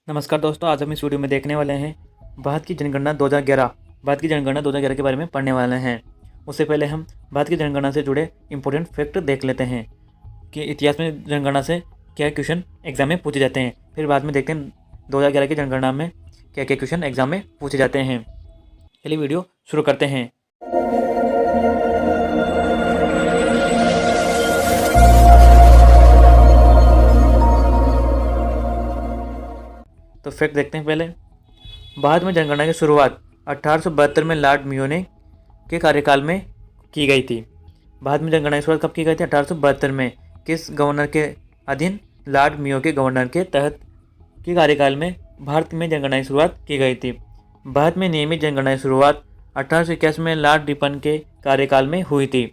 नमस्कार दोस्तों, आज हम इस वीडियो में देखने वाले हैं भारत की जनगणना 2011। भारत की जनगणना 2011 के बारे में पढ़ने वाले हैं। उससे पहले हम भारत की जनगणना से जुड़े इंपॉर्टेंट फैक्ट देख लेते हैं कि इतिहास में जनगणना से क्या क्वेश्चन एग्जाम में पूछे जाते हैं। फिर बाद में देखते हैं 2011 की जनगणना में क्या क्या क्वेश्चन एग्जाम में पूछे जाते हैं। चलिए वीडियो शुरू करते हैं। तो फैक्ट देखते हैं पहले। भारत में जनगणना की शुरुआत 1872 में लॉर्ड मियो ने के कार्यकाल में की गई थी। भारत में जनगणना की शुरुआत कब की गई थी? 1872 में। किस गवर्नर के अधीन? लॉर्ड मियो के गवर्नर के तहत के कार्यकाल में भारत में जनगणना की शुरुआत की गई थी। भारत में नियमित जनगणना की शुरुआत 1881 में लॉर्ड रिपन के कार्यकाल में हुई थी।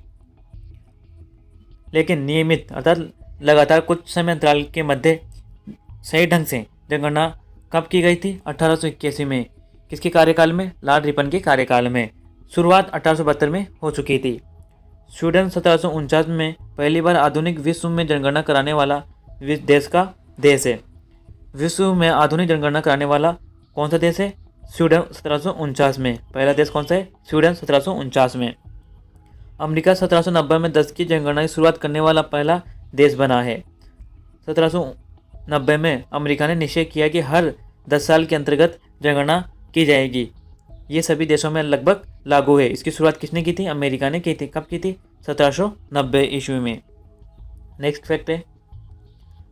लेकिन नियमित अर्थात लगातार कुछ समय अंतराल के मध्य सही ढंग से जनगणना कब की गई थी? 1881 में। किसके कार्यकाल में? लॉर्ड रिपन के कार्यकाल में। शुरुआत 1872 में हो चुकी थी। स्वीडन 1749 में पहली बार आधुनिक विश्व में जनगणना कराने वाला देश है। विश्व में आधुनिक जनगणना कराने वाला कौन सा देश है? स्वीडन 1749 में। पहला देश कौन सा है? स्वीडन 1749 में। अमेरिका 1790 में 10 की जनगणना की शुरुआत करने वाला पहला देश बना है। 1790 में अमेरिका ने निश्चय किया कि हर 10 साल के अंतर्गत जनगणना की जाएगी। ये सभी देशों में लगभग लागू है। इसकी शुरुआत किसने की थी? अमेरिका ने की थी। कब की थी? 1790 ईस्वी में। नेक्स्ट फैक्ट है,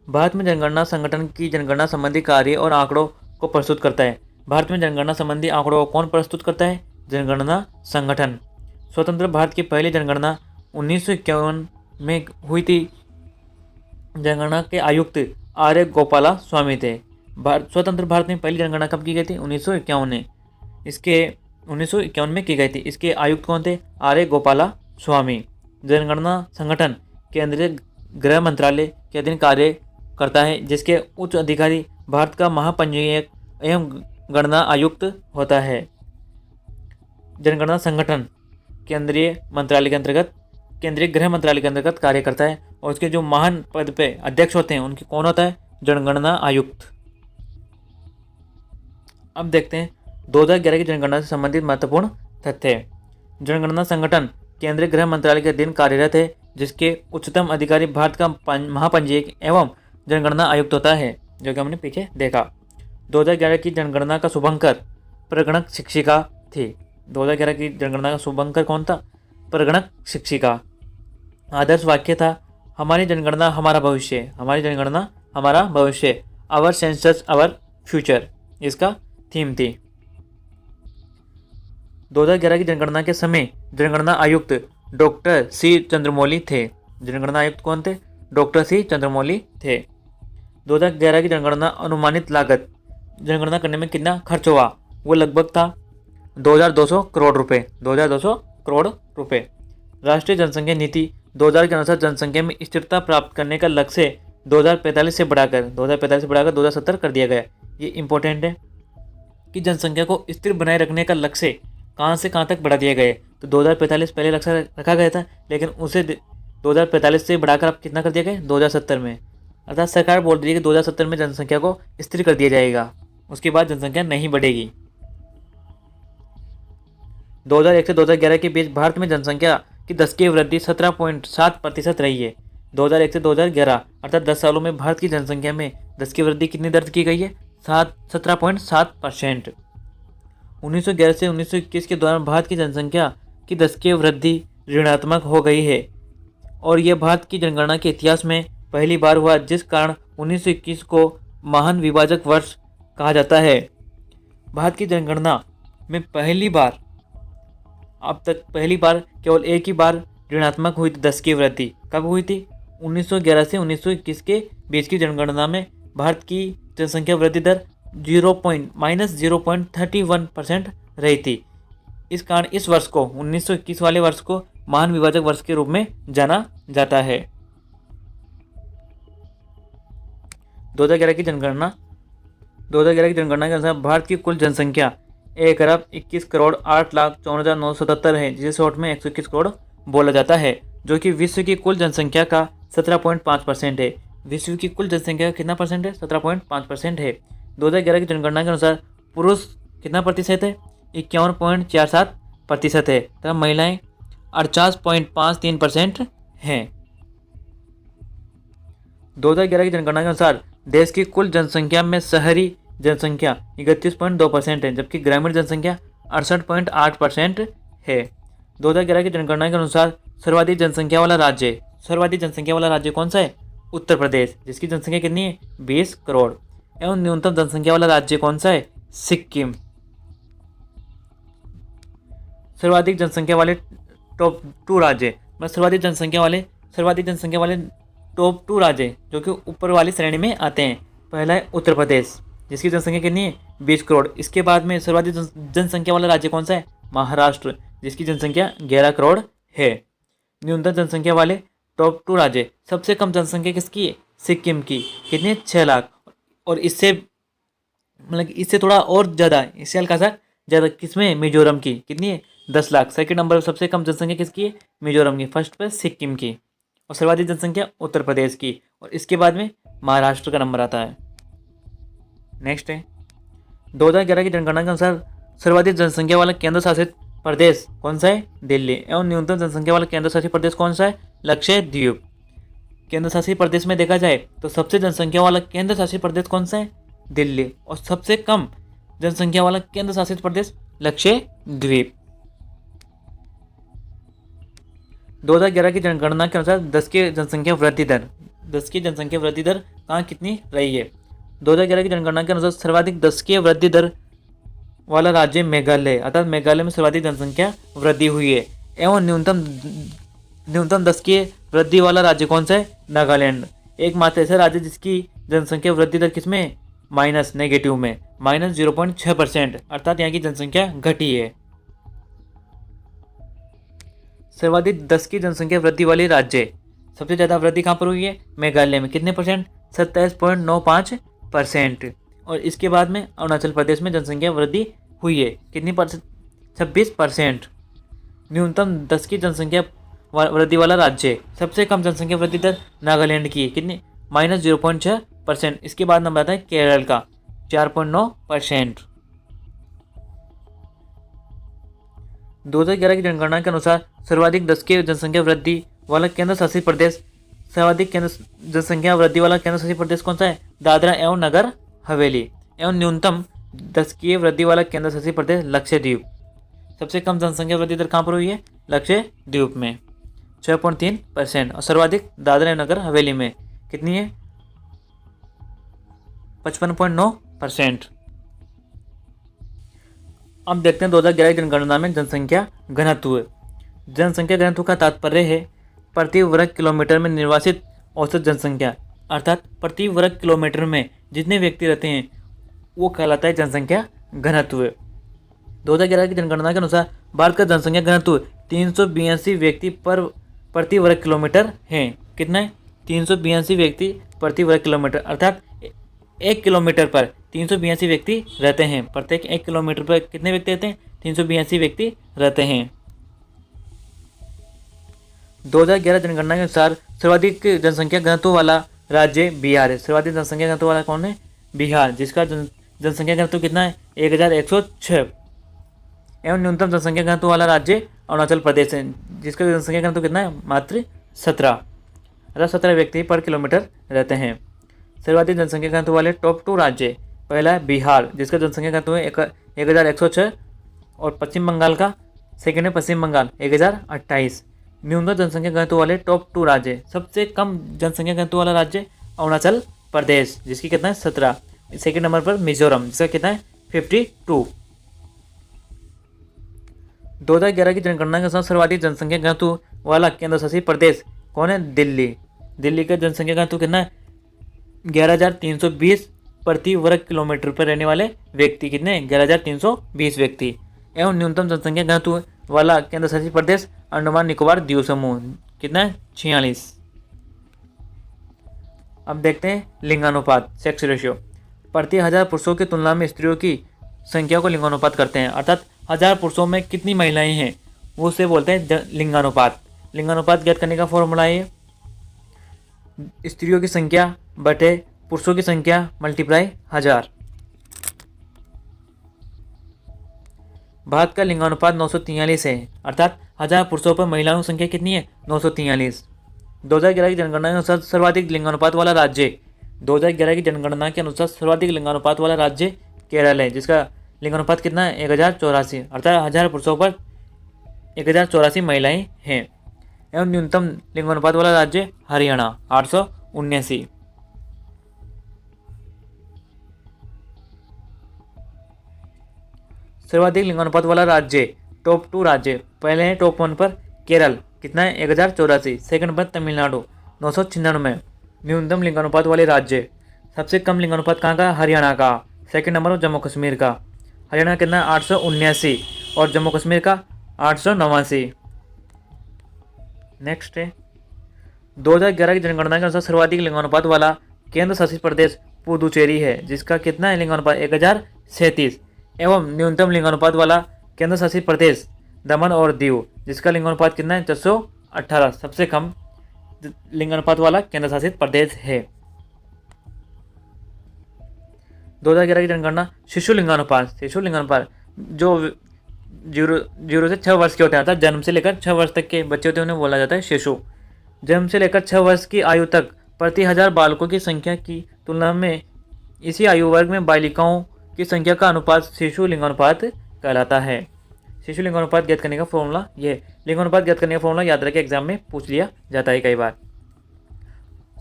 भारत में जनगणना संगठन की जनगणना संबंधी कार्य और आंकड़ों को प्रस्तुत करता है। भारत में जनगणना संबंधी आंकड़ों को कौन प्रस्तुत करता है? जनगणना संगठन। स्वतंत्र भारत की पहली जनगणना 1951 में हुई थी। जनगणना के आयुक्त आर्य गोपाला स्वामी थे। स्वतंत्र भारत में पहली जनगणना कब की गई थी? 1951 में। इसके 1951 में की गई थी। इसके आयुक्त कौन थे? आर्य गोपाला स्वामी। जनगणना संगठन केंद्रीय गृह मंत्रालय के अधीन कार्य करता है, जिसके उच्च अधिकारी भारत का महापंजीयक एवं गणना आयुक्त होता है। जनगणना संगठन केंद्रीय मंत्रालय के अंतर्गत, केंद्रीय गृह मंत्रालय के अंतर्गत कार्य करता है और उसके जो महान पद पे अध्यक्ष होते हैं उनके कौन होता है? जनगणना आयुक्त। अब देखते हैं 2011 की जनगणना से संबंधित महत्वपूर्ण तथ्य। जनगणना संगठन केंद्रीय गृह मंत्रालय के अधीन कार्यरत है, जिसके उच्चतम अधिकारी भारत का महापंजीयक एवं जनगणना आयुक्त होता है, जो कि हमने पीछे देखा। 2011 की जनगणना का शुभंकर प्रगणक शिक्षिका थी। 2011 की जनगणना का शुभंकर कौन था? प्रगणक शिक्षिका। आदर्श वाक्य था, हमारी जनगणना हमारा भविष्य। हमारी जनगणना हमारा भविष्य। आवर सेंसस आवर फ्यूचर इसका थीम थी। 2011 की जनगणना के समय जनगणना आयुक्त डॉक्टर सी चंद्रमौली थे। जनगणना आयुक्त कौन थे? डॉक्टर सी चंद्रमौली थे। 2011 की जनगणना अनुमानित लागत, जनगणना करने में कितना खर्च हुआ, वो लगभग था 2200 करोड़ रुपए। 2200 करोड़ रुपए। राष्ट्रीय जनसंख्या नीति 2000 के अनुसार जनसंख्या में स्थिरता प्राप्त करने का लक्ष्य 2045 से बढ़ाकर 2070 कर दिया गया। ये इंपॉर्टेंट है कि जनसंख्या को स्थिर बनाए रखने का लक्ष्य कहाँ से कहाँ तक बढ़ा दिया गया है। तो 2045 पहले लक्ष्य रखा गया था, लेकिन उसे 2045 से बढ़ाकर अब कितना कर दिया गया? 2070 में। अर्थात सरकार बोल रही है कि 2070 में जनसंख्या को स्थिर कर दिया जाएगा, उसके बाद जनसंख्या नहीं बढ़ेगी। 2001 से 2011 के बीच भारत में जनसंख्या की 10 की वृद्धि 17.7% रही है। 2001 से 2011 अर्थात 10 सालों में भारत की जनसंख्या में 10 की वृद्धि कितनी दर्ज की गई है? 17.7%। 1911 से 1921 के दौरान भारत की जनसंख्या की 10 की वृद्धि ऋणात्मक हो गई है और यह भारत की जनगणना के इतिहास में पहली बार हुआ, जिस कारण 1921 को महान विभाजक वर्ष कहा जाता है। भारत की जनगणना में पहली बार, अब तक पहली बार केवल एक ही बार ऋणात्मक हुई थी 10 की वृद्धि। कब हुई थी? 1911 से 1921 के बीच की जनगणना में भारत की जनसंख्या वृद्धि दर -0.31% रही थी। इस कारण इस वर्ष को 1921 वाले वर्ष को महान विभाजक वर्ष के रूप में जाना जाता है। 2011 की जनगणना के अनुसार भारत की कुल जनसंख्या 1,21,08,54,977 है, जिसे शॉर्ट में 121 करोड़ बोला जाता है, जो कि विश्व की कुल जनसंख्या का 17.5% है। विश्व की कुल जनसंख्या का कितना परसेंट है? 17.5% है। 2011 की जनगणना के अनुसार पुरुष कितना प्रतिशत है? 51.47% है तथा महिलाएं 48.53% हैं। 2011 की जनगणना के अनुसार देश की कुल जनसंख्या में शहरी जनसंख्या 31.2% है, जबकि ग्रामीण जनसंख्या 68.8% है। 2011 की जनगणना के अनुसार सर्वाधिक जनसंख्या वाला राज्य कौन सा है? उत्तर प्रदेश, जिसकी जनसंख्या कितनी है? 20 करोड़। एवं न्यूनतम जनसंख्या वाला राज्य कौन सा है? सिक्किम। सर्वाधिक जनसंख्या वाले टॉप 2 राज्य, मतलब सर्वाधिक जनसंख्या वाले टॉप 2 राज्य जो कि ऊपर वाली श्रेणी में आते हैं। पहला है उत्तर प्रदेश, जिसकी जनसंख्या कितनी है? 20 करोड़। इसके बाद में सर्वाधिक जनसंख्या वाला राज्य कौन सा है? महाराष्ट्र, जिसकी जनसंख्या 11 करोड़ है। न्यूनतम जनसंख्या वाले टॉप 2 राज्य, सबसे कम जनसंख्या किसकी है? सिक्किम की, कितनी है? 6 लाख। और इससे थोड़ा और ज़्यादा, इससे हल्का सा ज़्यादा किसमें? मिजोरम की, कितनी है? 10 लाख। सेकंड नंबर पर सबसे कम जनसंख्या किसकी है? मिजोरम की। फर्स्ट पर सिक्किम की और सर्वाधिक जनसंख्या उत्तर प्रदेश की, और इसके बाद में महाराष्ट्र का नंबर आता है। नेक्स्ट है 2011 की जनगणना के अनुसार सर्वाधिक जनसंख्या वाला केंद्र शासित प्रदेश कौन सा है? दिल्ली। एवं न्यूनतम जनसंख्या वाला केंद्र शासित प्रदेश कौन सा है? लक्षद्वीप। केंद्र शासित प्रदेश में देखा जाए तो सबसे जनसंख्या वाला केंद्र शासित प्रदेश कौन सा है? दिल्ली। और सबसे कम जनसंख्या वाला केंद्र शासित प्रदेश लक्षद्वीप। 2011 की जनगणना के अनुसार 10 की जनसंख्या वृद्धि दर कहाँ कितनी रही है? 2011 की जनगणना के अनुसार सर्वाधिक 10 की वृद्धि दर वाला राज्य मेघालय, अर्थात मेघालय में सर्वाधिक जनसंख्या वृद्धि हुई है। एवं न्यूनतम 10 की वृद्धि वाला राज्य कौन सा है? नागालैंड। एकमात्र ऐसा राज्य जिसकी जनसंख्या वृद्धि दर किसमें? नेगेटिव में, -0.6%, अर्थात यहाँ की जनसंख्या घटी है। सर्वाधिक 10 की जनसंख्या वृद्धि वाले राज्य, सबसे ज़्यादा वृद्धि कहाँ पर हुई है? मेघालय में। कितने परसेंट? 27.95%। और इसके बाद में अरुणाचल प्रदेश में जनसंख्या वृद्धि हुई है, कितनी %? 26%। न्यूनतम 10 की जनसंख्या वृद्धि वाला राज्य, सबसे कम जनसंख्या वृद्धि दर नागालैंड की, कितनी? -0.6%। इसके बाद नंबर आता है केरल का, 4.9%। 2011 की जनगणना के अनुसार सर्वाधिक 10 की जनसंख्या वृद्धि वाला केंद्र शासित प्रदेश जनसंख्या वृद्धि वाला केंद्र शासित प्रदेश कौन सा है? दादरा एवं नगर हवेली। एवं न्यूनतम 10 की वृद्धि वाला केंद्र शासित प्रदेश लक्षद्वीप। सबसे कम जनसंख्या वृद्धि दर कहाँ पर हुई है? लक्षद्वीप में, 6.3%। और सर्वाधिक दादरा एवं नगर हवेली में, कितनी है? 55.9%। अब देखते हैं 2011 की जनगणना में जनसंख्या घनत्व। जनसंख्या घनत्व का तात्पर्य है प्रति वर्ग किलोमीटर में निर्वासित औसत जनसंख्या, अर्थात प्रति वर्ग किलोमीटर में जितने व्यक्ति रहते हैं वो कहलाता है जनसंख्या घनत्व। 2011 की जनगणना के अनुसार भारत का जनसंख्या घनत्व 382 व्यक्ति प्रति वर्ग किलोमीटर है। कितना है? 382 व्यक्ति प्रति वर्ग किलोमीटर, अर्थात 1 किलोमीटर पर 382 व्यक्ति रहते हैं। प्रत्येक 1 किलोमीटर पर कितने व्यक्ति रहते हैं? 382 व्यक्ति रहते हैं। 2011 जनगणना के अनुसार सर्वाधिक जनसंख्या घनत्व वाला राज्य बिहार है। सर्वाधिक जनसंख्या घनत्व वाला कौन है? बिहार, जिसका जनसंख्या घनत्व कितना है? 1106। एवं न्यूनतम जनसंख्या घनत्व वाला राज्य अरुणाचल प्रदेश है, जिसका जनसंख्या घनत्व कितना है? मात्र 17, अर्थात 17 व्यक्ति पर किलोमीटर रहते हैं। सर्वाधिक जनसंख्या घनत्व वाले टॉप 2 राज्य, पहला है बिहार, जिसका जनसंख्या घनत्व है 1106, और पश्चिम बंगाल का सेकेंड है पश्चिम बंगाल 1028। न्यूनतम जनसंख्या घनत्व वाले टॉप 2 राज्य, सबसे कम जनसंख्या घनत्व वाला राज्य अरुणाचल प्रदेश, जिसकी कितना है? 17। सेकेंड नंबर पर मिजोरम, जिसका कितना है? 52। 2011 की जनगणना के अनुसार सर्वाधिक जनसंख्या घनत्व वाला केंद्र शासित प्रदेश कौन है? दिल्ली। दिल्ली का जनसंख्या घनत्व कितना है? 11,320 प्रति वर्ग किलोमीटर पर रहने वाले व्यक्ति, कितने? 11,320 व्यक्ति। एवं न्यूनतम जनसंख्या घनत्व वाला केंद्र शासित प्रदेश अंडमान निकोबार द्वीप समूह, कितना है? 46। अब देखते हैं लिंगानुपात, सेक्स रेशियो। प्रति 1000 पुरुषों की तुलना में स्त्रियों की संख्या को लिंगानुपात करते हैं, अर्थात 1000 पुरुषों में कितनी महिलाएं हैं वो उसे बोलते हैं लिंगानुपात। लिंगानुपात ज्ञात करने का फॉर्मूला है स्त्रियों की संख्या बटे पुरुषों की संख्या मल्टीप्लाई 1000। भारत का लिंगानुपात 943 है, अर्थात 1000 पुरुषों पर महिलाओं की संख्या कितनी है? 943। 2011 की जनगणना के अनुसार सर्वाधिक लिंगानुपात वाला राज्य 2011 की जनगणना के अनुसार सर्वाधिक लिंगानुपात वाला राज्य केरल है, जिसका लिंगानुपात कितना है? 1084, अर्थात 1000 पुरुषों पर 1084 महिलाएं हैं। एवं न्यूनतम लिंगानुपात वाला राज्य हरियाणा 879। सर्वाधिक लिंगानुपात वाला राज्य टॉप 2 राज्य, पहले है टॉप 1 पर केरल, कितना है? 1084। सेकंड पर तमिलनाडु 996। न्यूनतम लिंगानुपात वाले राज्य, सबसे कम लिंगानुपात कहाँ का? हरियाणा का। सेकंड नंबर जम्मू कश्मीर का, हरियाणा कितना? 879 और जम्मू कश्मीर का 889। नेक्स्ट है 2011 की जनगणना के अनुसार सर्वाधिक लिंगानुपात वाला केंद्र शासित प्रदेश पुदुचेरी है, जिसका कितना है लिंगानुपात? 1037। एवं न्यूनतम लिंगानुपात वाला केंद्र शासित प्रदेश दमन और दीव, जिसका लिंगानुपात कितना है? 418, सबसे कम लिंगानुपात वाला केंद्र शासित प्रदेश है। 2011 की जनगणना शिशु लिंगानुपात जो 0 से 6 वर्ष के होते हैं, अर्थात जन्म से लेकर 6 वर्ष तक के बच्चे होते हैं, उन्हें बोला जाता है शिशु। जन्म से लेकर 6 वर्ष की आयु तक प्रति 1000 बालकों की संख्या की तुलना में इसी आयु वर्ग में बालिकाओं की संख्या का अनुपात शिशु लिंगानुपात कहलाता है। शिशु लिंगानुपात ज्ञात करने का फॉर्मूला ये, लिंगानुपात ज्ञात करने का फॉर्मूला याद रखें, एग्जाम में पूछ लिया जाता है कई बार।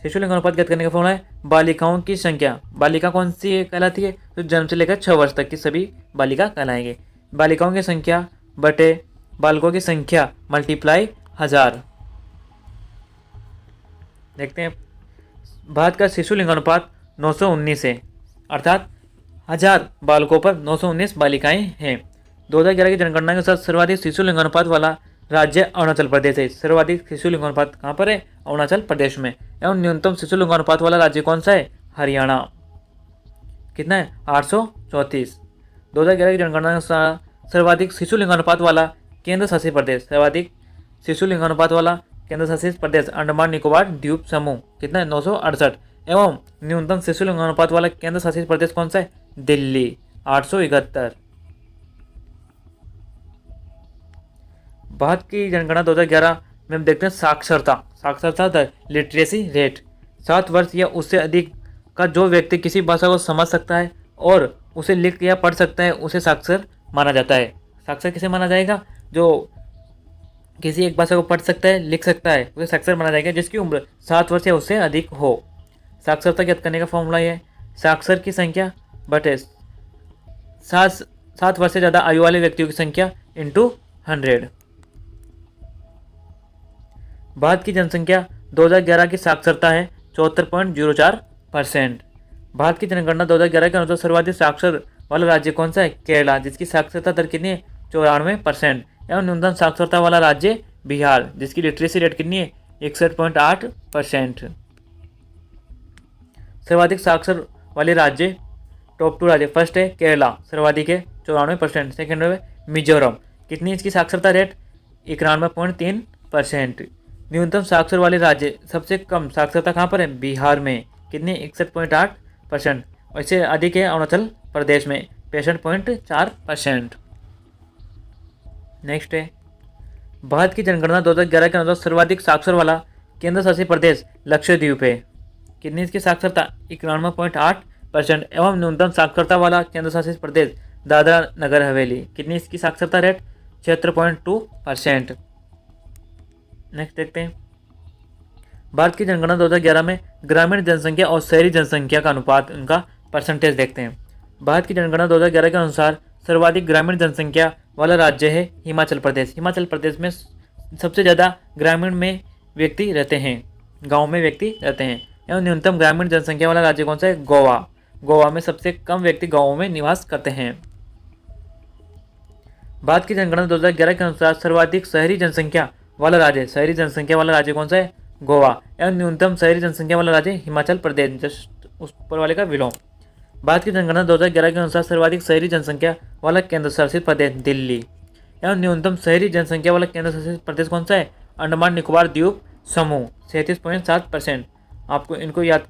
शिशु लिंगानुपात ज्ञात करने का फॉर्मूला है बालिकाओं की संख्या, बालिका कौन सी कहलाती है? तो जन्म से लेकर 6 वर्ष तक की सभी बालिका कहलाएंगे। बालिकाओं की संख्या बटे बालकों की संख्या मल्टीप्लाई 1000। देखते हैं भारत का शिशु लिंगानुपात 919 है, अर्थात 1000 बालकों पर 919 बालिकाएं हैं। 2011 की जनगणना के अनुसार सर्वाधिक शिशु लिंगानुपात वाला राज्य अरुणाचल प्रदेश है। सर्वाधिक शिशु लिंगानुपात कहाँ पर है? अरुणाचल प्रदेश में। एवं न्यूनतम शिशु लिंगानुपात वाला राज्य कौन सा है? हरियाणा, कितना है? 834। 2011 की जनगणना के अनुसार सर्वाधिक शिशु लिंगानुपात वाला केंद्र शासित प्रदेश, सर्वाधिक शिशु लिंगानुपात वाला केंद्र शासित प्रदेश अंडमान निकोबार द्वीप समूह, कितना है? 968। एवं न्यूनतम शिशु लिंगानुपात वाला केंद्र शासित प्रदेश कौन सा है? दिल्ली, 871। भारत की जनगणना 2011 में हम देखते हैं साक्षरता दर, लिटरेसी रेट। 7 वर्ष या उससे अधिक का जो व्यक्ति किसी भाषा को समझ सकता है और उसे लिख या पढ़ सकता है, उसे साक्षर माना जाता है। साक्षर किसे माना जाएगा? जो किसी एक भाषा को पढ़ सकता है, लिख सकता है, उसे साक्षर माना जाएगा, जिसकी उम्र 7 वर्ष या उससे अधिक हो। साक्षरता ज्ञात करने का फॉर्मूला है साक्षर की संख्या बटे 7 वर्ष से ज़्यादा आयु वाले व्यक्तियों की संख्या इंटू 100। भारत की जनसंख्या 2011 की साक्षरता है 74.04%। भारत की जनगणना 2011 के अनुसार सर्वाधिक साक्षर वाला राज्य कौन सा है? केरला, जिसकी साक्षरता दर कितनी है? 94%। एवं न्यूनतम साक्षरता वाला राज्य बिहार, जिसकी लिटरेसी रेट कितनी है? 61.8%। सर्वाधिक साक्षर वाले राज्य टॉप 2 राज्य, फर्स्ट है केरला, सर्वाधिक है 94%। सेकेंड है मिजोरम, कितनी इसकी साक्षरता रेट? 91.3%। न्यूनतम साक्षर वाले राज्य, सबसे कम साक्षरता कहाँ पर है? बिहार में, कितनी? 61.8%। और इससे अधिक है अरुणाचल प्रदेश में 65.4%। नेक्स्ट है भारत की जनगणना 2011 के अनुसार सर्वाधिक साक्षर वाला केंद्र शासित प्रदेश लक्षद्वीप है, कितनी इसकी साक्षरता? 91.8%। एवं न्यूनतम साक्षरता वाला केंद्र शासित प्रदेश दादरा नगर हवेली, कितनी इसकी साक्षरता रेट? 76.2%। नेक्स्ट देखते हैं भारत की जनगणना 2011 में ग्रामीण जनसंख्या और शहरी जनसंख्या का अनुपात, उनका परसेंटेज देखते हैं। भारत की जनगणना 2011 के अनुसार सर्वाधिक ग्रामीण जनसंख्या वाला राज्य है हिमाचल प्रदेश। हिमाचल प्रदेश में सबसे ज़्यादा ग्रामीण में व्यक्ति रहते हैं, गांव में व्यक्ति रहते हैं। एवं न्यूनतम ग्रामीण जनसंख्या वाला राज्य कौन सा है? गोवा। गोवा में सबसे कम व्यक्ति गाँवों में निवास करते हैं। भारत की जनगणना 2011 के अनुसार सर्वाधिक शहरी जनसंख्या वाला राज्य, शहरी जनसंख्या वाला राज्य कौन सा है? गोवा। एवं न्यूनतम शहरी जनसंख्या वाला राज्य हिमाचल प्रदेश, जस्ट उस ऊपर वाले का विलोम। भारत की जनगणना 2011 के अनुसार सर्वाधिक शहरी जनसंख्या वाला केंद्र शासित प्रदेश दिल्ली। एवं न्यूनतम शहरी जनसंख्या वाला केंद्र शासित प्रदेश कौन सा है? अंडमान निकोबार द्वीप समूह, 37.7%। आपको इनको याद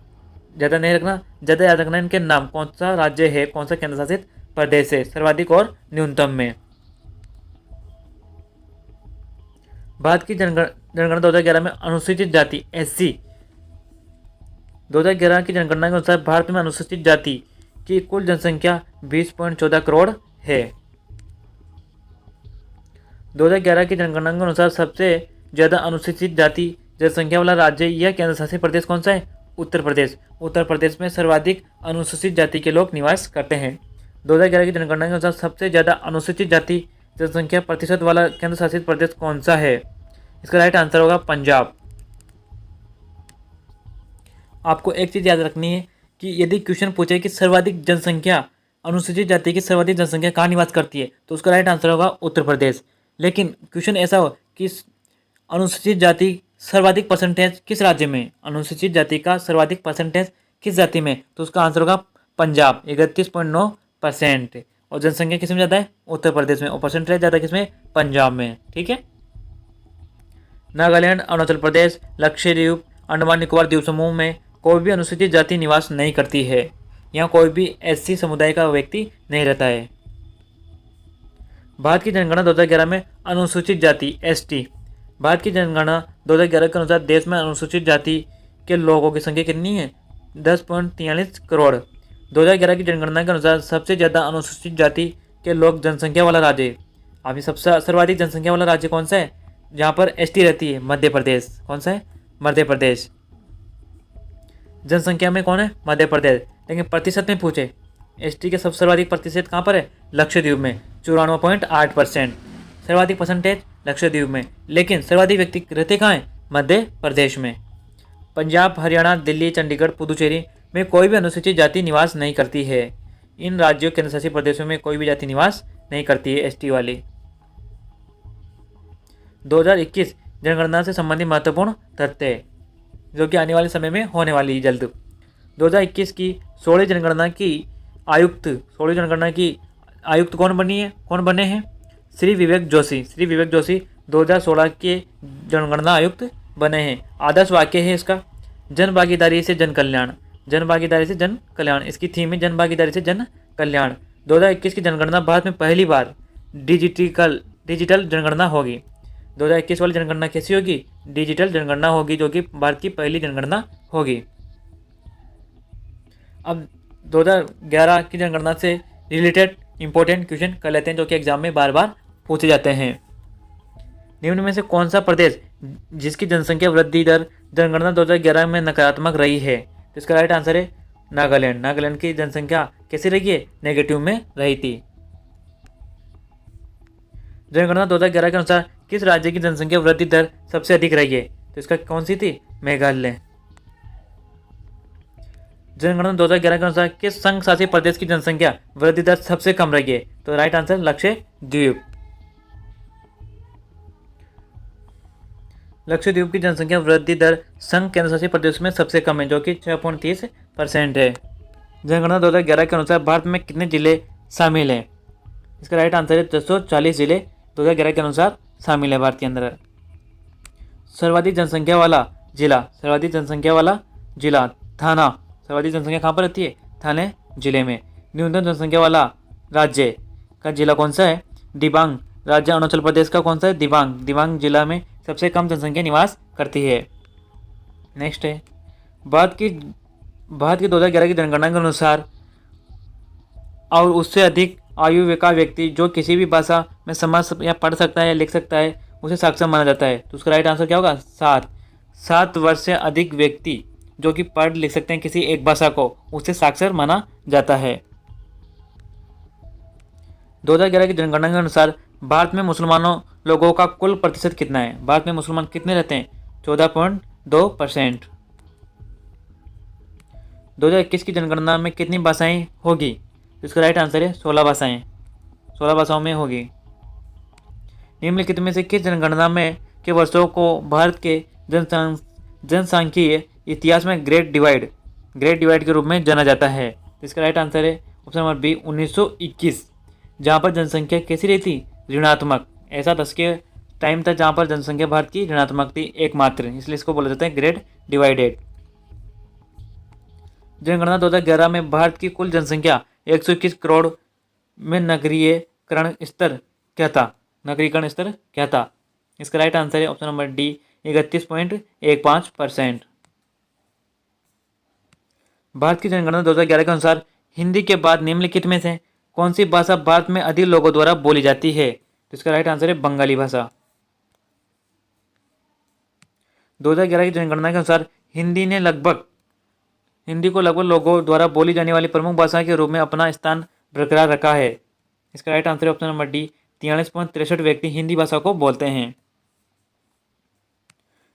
ज़्यादा नहीं रखना, ज़्यादा याद रखना इनके नाम, कौन सा राज्य है, कौन सा केंद्र शासित प्रदेश है सर्वाधिक और न्यूनतम में। भारत की जनगणना 2011 में अनुसूचित जाति SC 2011 की जनगणना के अनुसार भारत में अनुसूचित जाति की कुल जनसंख्या 20.14 करोड़ है। 2011 की जनगणना के अनुसार सबसे ज़्यादा अनुसूचित जाति जनसंख्या वाला राज्य या केंद्र शासित प्रदेश कौन सा है? उत्तर प्रदेश। उत्तर प्रदेश में सर्वाधिक अनुसूचित जाति के लोग निवास करते हैं। 2011 की जनगणना के अनुसार सबसे ज़्यादा अनुसूचित जाति जनसंख्या प्रतिशत वाला केंद्र शासित प्रदेश कौन सा है? इसका राइट आंसर होगा पंजाब। आपको एक चीज़ याद रखनी है कि यदि क्वेश्चन पूछे कि सर्वाधिक जनसंख्या अनुसूचित जाति की सर्वाधिक जनसंख्या कहाँ निवास करती है, तो उसका राइट आंसर होगा उत्तर प्रदेश। लेकिन क्वेश्चन ऐसा हो कि अनुसूचित जाति सर्वाधिक परसेंटेज किस राज्य में, अनुसूचित जाति का सर्वाधिक परसेंटेज किस जाति में, तो उसका आंसर होगा पंजाब 31.9%। और जनसंख्या किस में ज़्यादा है? उत्तर प्रदेश में। और परसेंटेज ज़्यादा किस में? पंजाब में। ठीक है। नागालैंड, अरुणाचल प्रदेश, लक्षद्वीप, अंडमान निकोबार द्वीप समूह में कोई भी अनुसूचित जाति निवास नहीं करती है। यहाँ कोई भी SC समुदाय का व्यक्ति नहीं रहता है। भारत की जनगणना 2011 में अनुसूचित जाति ST। भारत की जनगणना 2011 के अनुसार देश में अनुसूचित जाति के लोगों की संख्या कितनी है? 10.43 करोड़। 2011 की जनगणना के अनुसार सबसे ज़्यादा अनुसूचित जाति के लोग जनसंख्या वाला राज्य, अभी सबसे सर्वाधिक जनसंख्या वाला राज्य कौन सा है जहाँ पर ST रहती है? मध्य प्रदेश। कौन सा है? मध्य प्रदेश। जनसंख्या में कौन है? मध्य प्रदेश। लेकिन प्रतिशत में पूछे ST के सबसे सर्वाधिक प्रतिशत कहाँ पर है? लक्षद्वीप में 94.8%। सर्वाधिक परसेंटेज लक्षद्वीप में। लेकिन सर्वाधिक व्यक्ति रहते कहाँ हैं? मध्य प्रदेश में। पंजाब, हरियाणा, दिल्ली, चंडीगढ़, पुदुचेरी में कोई भी अनुसूचित जाति निवास नहीं करती है। इन राज्यों केंद्र शासित प्रदेशों में कोई भी जाति निवास नहीं करती है ST वाली। 2021 जनगणना से संबंधित महत्वपूर्ण तथ्य जो कि आने वाले समय में होने वाली है जल्द। 2021 की 16वीं जनगणना की आयुक्त कौन बने हैं? श्री विवेक जोशी 2016 के जनगणना आयुक्त बने हैं। आदर्श वाक्य है इसका, जन भागीदारी से जन कल्याण। इसकी थीम है जन भागीदारी से जन कल्याण। 2021 की जनगणना भारत में पहली बार डिजिटल जनगणना होगी। 2021 वाली जनगणना कैसी होगी? डिजिटल जनगणना होगी, जो कि भारत की पहली जनगणना होगी। अब 2011 की जनगणना से रिलेटेड इंपॉर्टेंट क्वेश्चन कर लेते हैं, जो कि एग्जाम में बार बार पूछे जाते हैं। निम्न में से कौन सा प्रदेश जिसकी जनसंख्या वृद्धि दर जनगणना 2011 में नकारात्मक रही है? तो इसका राइट आंसर है नागालैंड। नागालैंड की जनसंख्या कैसी रही है? नेगेटिव में रही थी। जनगणना 2011 के अनुसार किस राज्य की जनसंख्या वृद्धि दर सबसे अधिक रही है? तो इसका कौन सी थी? मेघालय। जनगणना 2011 के अनुसार किस संघ शासित प्रदेश की जनसंख्या वृद्धि दर सबसे कम रही है? तो राइट आंसर लक्षद्वीप। लक्षद्वीप की जनसंख्या वृद्धि दर संघ केंद्र शासित प्रदेश में सबसे कम है, जो कि 6.30% है। जनगणना 2011 के अनुसार भारत में कितने जिले शामिल हैं? इसका राइट आंसर है 240 जिले 2011 के अनुसार शामिल है भारत के अंदर। सर्वाधिक जनसंख्या वाला जिला थाना। सर्वाधिक जनसंख्या कहाँ पर रहती है? थाने जिले में। न्यूनतम जनसंख्या वाला राज्य का जिला कौन सा है? दिबांग राज्य अरुणाचल प्रदेश का कौन सा है? दिबांग जिला में सबसे कम जनसंख्या निवास करती है। नेक्स्ट है भारत की 2011 की जनगणना के अनुसार और उससे अधिक आयु का व्यक्ति जो किसी भी भाषा में समझ या पढ़ सकता है या लिख सकता है उसे साक्षर माना जाता है। तो उसका राइट आंसर क्या होगा? 7 वर्ष से अधिक व्यक्ति जो कि पढ़ लिख सकते हैं किसी एक भाषा को, उसे साक्षर माना जाता है। 2011 की जनगणना के अनुसार भारत में मुसलमानों लोगों का कुल प्रतिशत कितना है? भारत में मुसलमान कितने रहते हैं? 14.2%। 2021 की जनगणना में कितनी भाषाएं होगी? तो इसका राइट आंसर है 16 भाषाएं। 16 भाषाओं में होगी। निम्नलिखित में से किस जनगणना में के वर्षों को भारत के जनसांख्यिकीय इतिहास में ग्रेट डिवाइड के रूप में जाना जाता है? तो इसका राइट आंसर है ऑप्शन नंबर बी 1921, जहाँ पर जनसंख्या कैसी रही थी? ऋणात्मक। ऐसा 10 के टाइम था जहाँ पर जनसंख्या भारत की ऋणात्मक थी एकमात्र, इसलिए इसको बोला जाता है ग्रेट डिवाइडेड। जनगणना 2011 में भारत की कुल जनसंख्या 121 करोड़ में नगरीकरण स्तर क्या था? इसका राइट आंसर है ऑप्शन नंबर डी 31.15%। भारत की जनगणना 2011 के अनुसार हिंदी के बाद निम्नलिखित में से कौन सी भाषा भारत में अधिक लोगों द्वारा बोली जाती है? तो इसका राइट आंसर है बंगाली भाषा। 2011 की जनगणना के अनुसार हिंदी को लगभग लोगों द्वारा बोली जाने वाली प्रमुख भाषा के रूप में अपना स्थान बरकरार रखा है। इसका राइट आंसर है ऑप्शन नंबर डी 43.63 व्यक्ति हिंदी भाषा को बोलते हैं।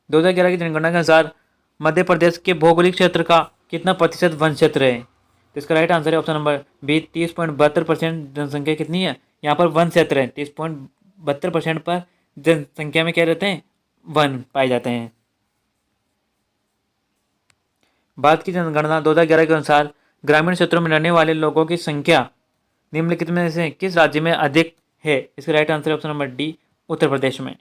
2011 की जनगणना के अनुसार मध्य प्रदेश के भौगोलिक क्षेत्र का कितना प्रतिशत वन क्षेत्र है? तो इसका राइट आंसर है ऑप्शन नंबर बी 30.72% जनसंख्या कितनी है यहाँ पर वन क्षेत्र है। 30.72% पर जनसंख्या में क्या रहते हैं? वन पाए जाते हैं। भारत की जनगणना 2011 के अनुसार ग्रामीण क्षेत्रों में रहने वाले लोगों की संख्या निम्नलिखित में से किस राज्य में अधिक है? इसका राइट आंसर है ऑप्शन नंबर डी उत्तर प्रदेश में।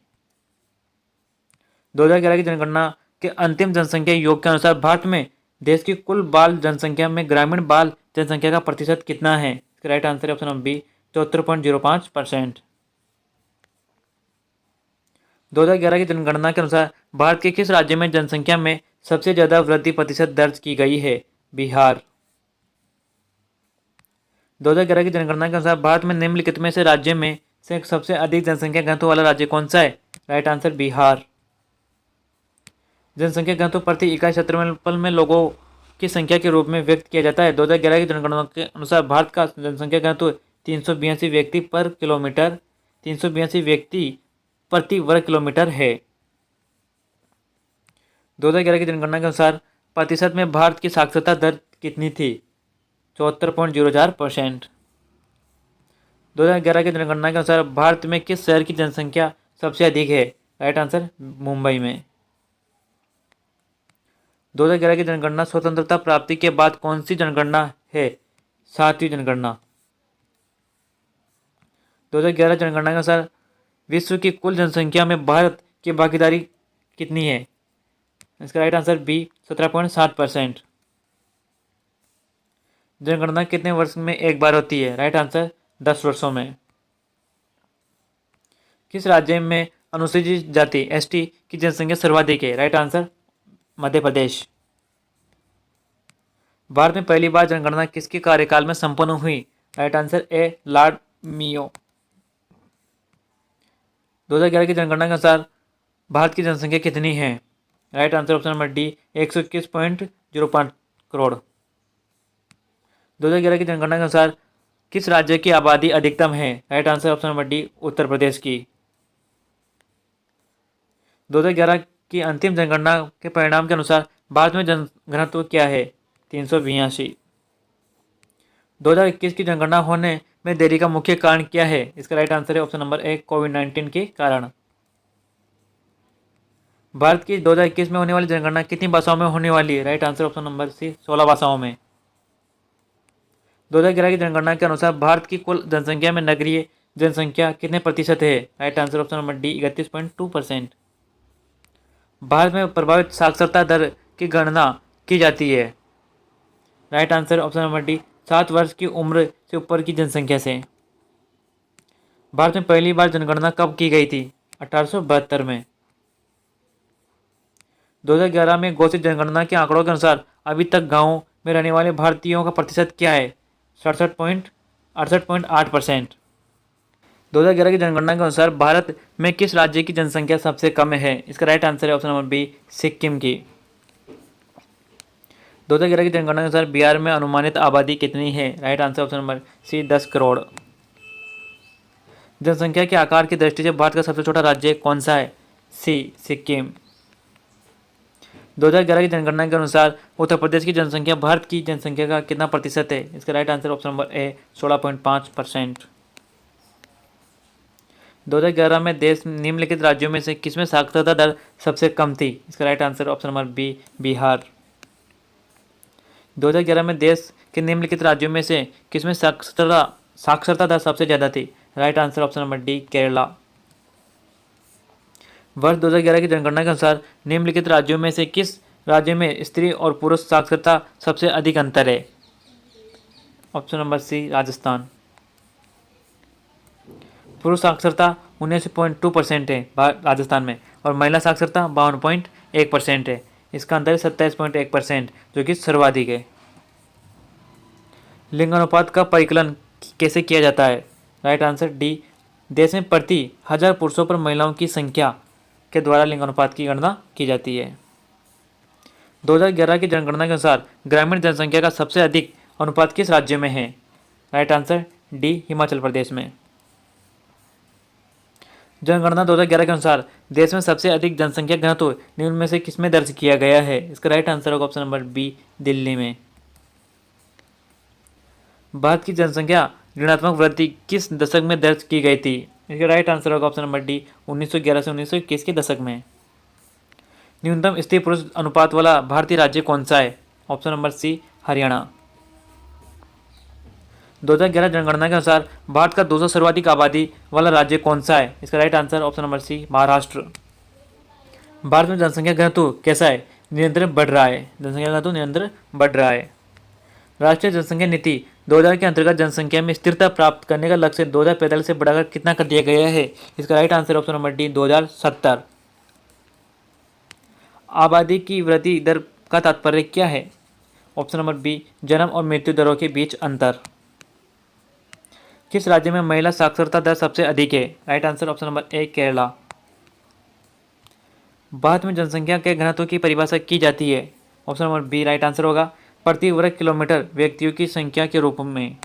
2011 की जनगणना के अंतिम जनसंख्या योग के अनुसार भारत में देश की कुल बाल जनसंख्या में ग्रामीण बाल जनसंख्या का प्रतिशत कितना है? इसका राइट आंसर है ऑप्शन नंबर बी 74.05%। 2011 की जनगणना के अनुसार भारत के किस राज्य में जनसंख्या में सबसे ज्यादा वृद्धि प्रतिशत दर्ज की गई है? बिहार। 2011 की जनगणना के अनुसार भारत में निम्नलिखित में से राज्य में से सबसे अधिक जनसंख्या घनत्व वाला राज्य कौन सा है? Right answer Bihar. जनसंख्या घनत्व प्रति इकाई क्षेत्रफल में लोगों की संख्या के रूप में व्यक्त किया जाता है। 2011 की जनगणना के अनुसार भारत का जनसंख्या घनत्व 382 व्यक्ति पर किलोमीटर 382 व्यक्ति प्रति वर्ग किलोमीटर है। 2011 की जनगणना के अनुसार प्रतिशत में भारत की साक्षरता दर कितनी थी? 74.04%। 2011 की जनगणना के अनुसार भारत में किस शहर की जनसंख्या सबसे अधिक है? राइट आंसर मुंबई में। 2011 की जनगणना स्वतंत्रता प्राप्ति के बाद कौन सी जनगणना है? 7वीं जनगणना। 2011 जनगणना के अनुसार विश्व की कुल जनसंख्या में भारत की भागीदारी कितनी है? इसका राइट आंसर बी 17.7%। जनगणना कितने वर्ष में एक बार होती है? राइट आंसर 10 वर्षों में। किस राज्य में अनुसूचित जाति एसटी की जनसंख्या सर्वाधिक है? Right answer Madhya Pradesh. भारत में पहली बार जनगणना किसके कार्यकाल में संपन्न हुई? Right answer A Lord Mayo. 2011 की जनगणना के अनुसार भारत की जनसंख्या कितनी है? Right answer option number D 121.05 crore. 2011 की जनगणना के अनुसार किस राज्य की आबादी अधिकतम है? Right answer option number D Uttar Pradesh की। 2011 की अंतिम जनगणना के परिणाम के अनुसार भारत में जनघनत्व क्या है? 382। 2021 की जनगणना होने में देरी का मुख्य कारण क्या है? इसका राइट आंसर है ऑप्शन नंबर ए कोविड-19 के कारण। भारत की 2021 में होने वाली जनगणना कितनी भाषाओं में होने वाली है? Right answer option number C 16 भाषाओं में। 2011 की जनगणना के अनुसार भारत की कुल जनसंख्या में नगरीय जनसंख्या कितने प्रतिशत है? Right answer option number D 31.2%। Bharat में प्रभावित साक्षरता दर की गणना की जाती है? Right answer option number D 7 वर्ष की उम्र से ऊपर की जनसंख्या से। भारत में पहली बार जनगणना कब की गई थी? 1872 में। 2011 में घोषित जनगणना के आंकड़ों के अनुसार अभी तक गांवों में रहने वाले भारतीयों का प्रतिशत क्या है? 68.8%। 2011 की जनगणना के अनुसार भारत में किस राज्य की जनसंख्या सबसे कम है? इसका राइट आंसर है ऑप्शन नंबर बी सिक्किम की। 2011 की जनगणना के अनुसार बिहार में अनुमानित आबादी कितनी है? Right answer option number C 10 crore. जनसंख्या के आकार की दृष्टि से भारत का सबसे छोटा राज्य कौन सा है? सी सिक्किम। 2011 की जनगणना के अनुसार उत्तर प्रदेश की जनसंख्या भारत की जनसंख्या का कितना प्रतिशत है? इसका राइट आंसर ऑप्शन नंबर ए 16.5%। 2011 में देश निम्नलिखित राज्यों में से किसमें साक्षरता दर सबसे कम थी? इसका right answer option number B Bihar. 2011 में देश के निम्नलिखित राज्यों में से किसमें साक्षरता दर सबसे ज़्यादा थी? Right answer option number D Kerala. वर्ष 2011 की जनगणना के अनुसार निम्नलिखित राज्यों में से किस राज्य में स्त्री और पुरुष साक्षरता सबसे अधिक अंतर है? Option number C Rajasthan. पुरुष साक्षरता 19.2% है राजस्थान में, और महिला साक्षरता 52.1% है। इसका अंतर है 27.1%, जो कि सर्वाधिक है। लिंगानुपात का परिकलन कैसे किया जाता है? राइट आंसर डी, देश में प्रति 1000 पुरुषों पर महिलाओं की संख्या के द्वारा लिंगानुपात की गणना की जाती है। 2011 की जनगणना के अनुसार ग्रामीण जनसंख्या का सबसे अधिक अनुपात किस राज्य में है? Right answer D, Himachal Pradesh में। जनगणना 2011 के अनुसार देश में सबसे अधिक जनसंख्या घनत्व निम्न में से किसमें दर्ज किया गया है? इसका राइट आंसर होगा ऑप्शन नंबर बी, दिल्ली में। भारत की जनसंख्या ऋणात्मक वृद्धि किस दशक में दर्ज की गई थी? इसका राइट आंसर होगा ऑप्शन नंबर डी, 1911 से 1921 के दशक में। न्यूनतम स्त्री पुरुष अनुपात वाला भारतीय राज्य कौन सा है? ऑप्शन नंबर सी, हरियाणा। 2011 जनगणना के अनुसार भारत का 200 सर्वाधिक आबादी वाला राज्य कौन सा है? इसका right answer option number C, Maharashtra. Bharat में जनसंख्या घनत्व कैसा है? निरंतर बढ़ रहा है। जनसंख्या घनत्व निरंतर बढ़ रहा है। राष्ट्रीय जनसंख्या नीति 2000 के अंतर्गत जनसंख्या में स्थिरता प्राप्त करने का लक्ष्य 2045 से बढ़ाकर कितना कर दिया गया है? इसका right answer option number D, 2070। आबादी की वृद्धि दर का तात्पर्य क्या है? ऑप्शन नंबर बी, जन्म और मृत्यु दरों के बीच अंतर। किस राज्य में महिला साक्षरता दर सबसे अधिक है? Right answer option number A, Kerala. Bharat में जनसंख्या के घनत्व की परिभाषा की जाती है? Option number B, right answer होगा प्रति वर्ग किलोमीटर व्यक्तियों की संख्या के रूप में।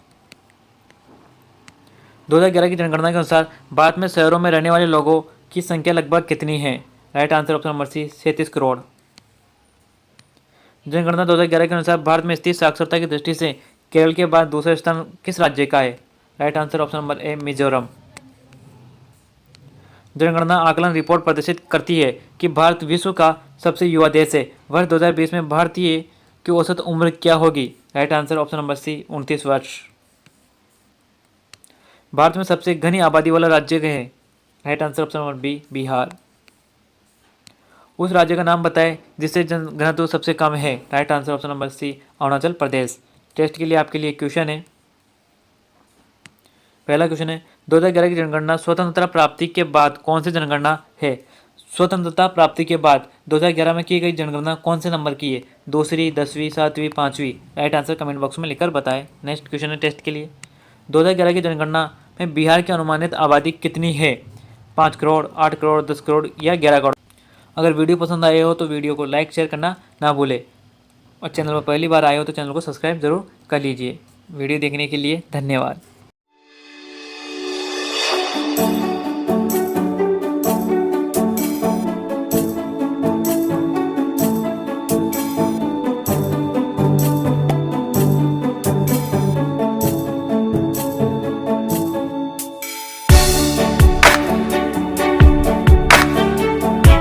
2011 की जनगणना के अनुसार भारत में शहरों में रहने वाले लोगों की संख्या लगभग कितनी है? Right answer option number C, 37 crore. जनगणना 2011 के अनुसार भारत में स्थित साक्षरता की दृष्टि से केरल के बाद दूसरा स्थान किस राज्य का है? राइट आंसर ऑप्शन नंबर ए, मिजोरम। जनगणना आकलन रिपोर्ट प्रदर्शित करती है कि भारत विश्व का सबसे युवा देश है। वर्ष 2020 में भारतीय की औसत उम्र क्या होगी? Right answer option number C, 29 वर्ष। भारत में सबसे घनी आबादी वाला राज्य है? Right answer option number B, Bihar. उस राज्य का नाम बताएं जिससे जनघनत्व सबसे कम है? Right answer option number C, Arunachal Pradesh. Test के लिए आपके लिए क्वेश्चन है। पहला क्वेश्चन है, 2011 की जनगणना स्वतंत्रता प्राप्ति के बाद कौन सी जनगणना है? स्वतंत्रता प्राप्ति के बाद 2011 में की गई जनगणना कौन से नंबर की है? दूसरी, 10वीं, 7वीं, 5वीं? राइट आंसर कमेंट बॉक्स में लिखकर बताएं। नेक्स्ट क्वेश्चन है टेस्ट के लिए, 2011 की जनगणना में बिहार की अनुमानित आबादी कितनी है? 5 करोड़, 8 करोड़, 10 करोड़ या 11 करोड़? अगर वीडियो पसंद आए हो तो वीडियो को लाइक शेयर करना ना भूले, और चैनल पर पहली बार आए हो तो चैनल को सब्सक्राइब जरूर कर लीजिए। वीडियो देखने के लिए धन्यवाद।